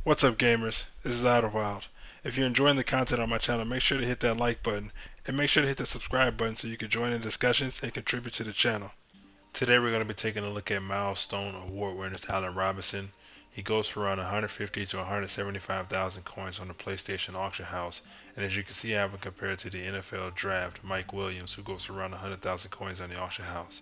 What's up, gamers? This is Wild. If you're enjoying the content on my channel, make sure to hit that like button and make sure to hit the subscribe button so you can join in discussions and contribute to the channel. Today we're going to be taking a look at Milestone award winner Allen Robinson. He goes for around 150 to 175,000 coins on the PlayStation auction house, and as you can see, I have him compared to the NFL draft Mike Williams, who goes for around 100,000 coins on the auction house.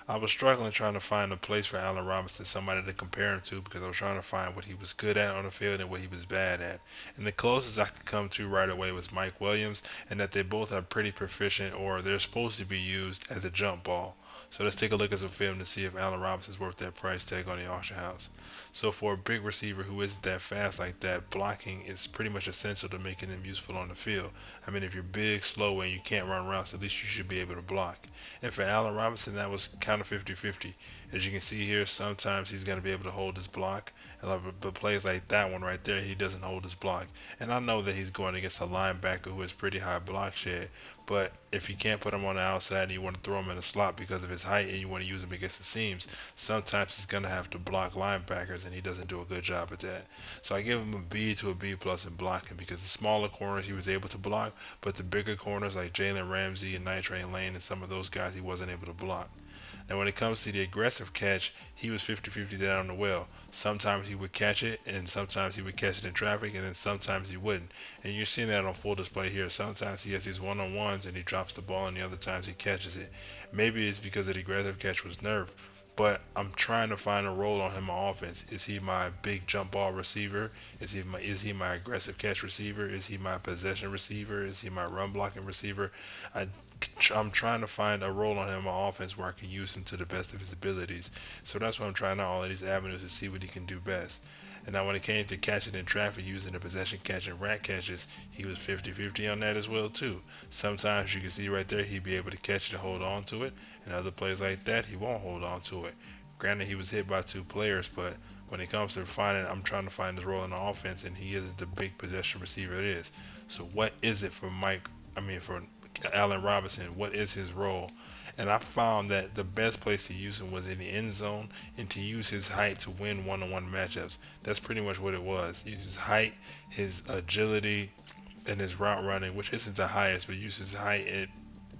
I was struggling trying to find a place for Allen Robinson, somebody to compare him to, because I was trying to find what he was good at on the field and what he was bad at. And the closest I could come to right away was Mike Williams, and that they both are pretty proficient, or they're supposed to be used as a jump ball. So let's take a look at some film to see if Allen Robinson's worth that price tag on the auction house. So for a big receiver who isn't that fast like that, blocking is pretty much essential to making him useful on the field. I mean, if you're big, slow, and you can't run routes, at least you should be able to block. And for Allen Robinson, that was kind of 50-50. As you can see here, sometimes he's going to be able to hold his block, but plays like that one right there, he doesn't hold his block. And I know that he's going against a linebacker who has pretty high block shed, but if you can't put him on the outside and you want to throw him in a slot because of his height and you want to use him against the seams, sometimes he's going to have to block linebackers, and he doesn't do a good job at that. So I give him a B to a B plus in blocking, because the smaller corners he was able to block, but the bigger corners like Jalen Ramsey and Night Train Lane and some of those guys he wasn't able to block. Now when it comes to the aggressive catch, he was 50-50 down the well. Sometimes he would catch it, and sometimes he would catch it in traffic, and then sometimes he wouldn't. And you're seeing that on full display here. Sometimes he has these one-on-ones and he drops the ball, and the other times he catches it. Maybe it's because the aggressive catch was nerfed, but I'm trying to find a role on him on offense. Is he my big jump ball receiver? Is he my aggressive catch receiver? Is he my possession receiver? Is he my run blocking receiver? I I'm trying to find a role on him on offense where I can use him to the best of his abilities. So that's why I'm trying out all of these avenues to see what he can do best. And now when it came to catching in traffic using the possession catch and rack catches, he was 50-50 on that as well too. Sometimes you can see right there he'd be able to catch it and hold on to it, and other plays like that he won't hold on to it. Granted, he was hit by two players, but when it comes to finding, I'm trying to find his role in the offense, and he isn't the big possession receiver it is. So what is it for for Allen Robinson? What is his role? And I found that the best place to use him was in the end zone, and to use his height to win one-on-one matchups. That's pretty much what it was. Use his height, his agility, and his route running, which isn't the highest, but use his height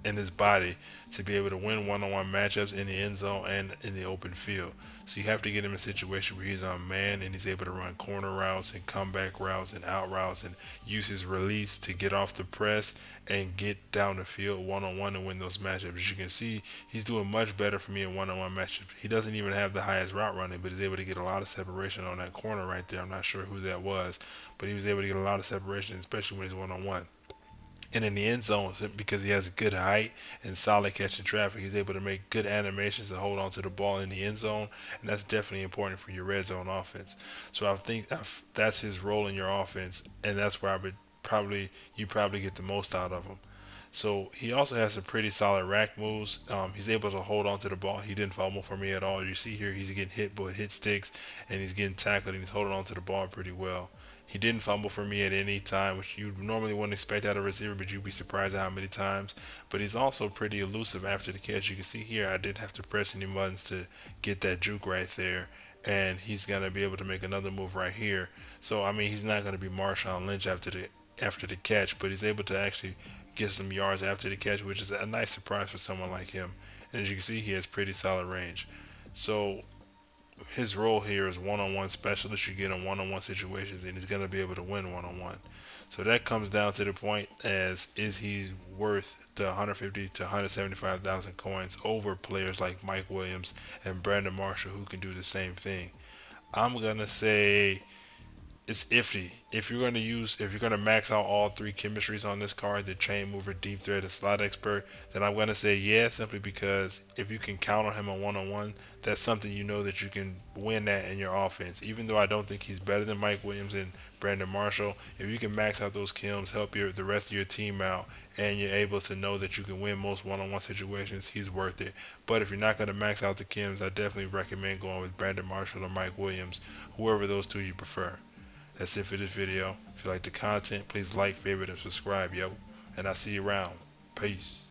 and his body to be able to win one-on-one matchups in the end zone and in the open field. So you have to get him in a situation where he's on man and he's able to run corner routes and comeback routes and out routes, and use his release to get off the press and get down the field one-on-one and win those matchups. As you can see, he's doing much better for me in one-on-one matchups. He doesn't even have the highest route running, but he's able to get a lot of separation on that corner right there. I'm not sure who that was, but he was able to get a lot of separation, especially when he's one-on-one. And in the end zone, because he has a good height and solid catching traffic, he's able to make good animations and hold on to the ball in the end zone, and that's definitely important for your red zone offense. So I think that's his role in your offense, and that's where you probably get the most out of him. So he also has some pretty solid rack moves. He's able to hold on to the ball. He didn't fumble for me at all. You see here, he's getting hit with hit sticks, and he's getting tackled, and he's holding on to the ball pretty well. He didn't fumble for me at any time, which you normally wouldn't expect out of a receiver, but you'd be surprised at how many times. But he's also pretty elusive after the catch. You can see here, I didn't have to press any buttons to get that juke right there. And he's going to be able to make another move right here. So, I mean, he's not going to be Marshawn Lynch after the catch, but he's able to actually get some yards after the catch, which is a nice surprise for someone like him. And as you can see, he has pretty solid range. So his role here is one-on-one specialist. You get in one-on-one situations, and he's going to be able to win one-on-one. So that comes down to the point as, is he worth the 150 to 175,000 coins over players like Mike Williams and Brandon Marshall, who can do the same thing? I'm going to say it's iffy. If you're going to max out all three chemistries on this card, the chain mover, deep threat, and slot expert, then I'm going to say yeah, simply because if you can count on him on one-on-one, that's something you know that you can win that in your offense. Even though I don't think he's better than Mike Williams and Brandon Marshall, if you can max out those chems, help the rest of your team out, and you're able to know that you can win most one-on-one situations, he's worth it. But if you're not going to max out the chems, I definitely recommend going with Brandon Marshall or Mike Williams, whoever those two you prefer. That's it for this video. If you like the content, please like, favorite, and subscribe, yo. And I'll see you around. Peace.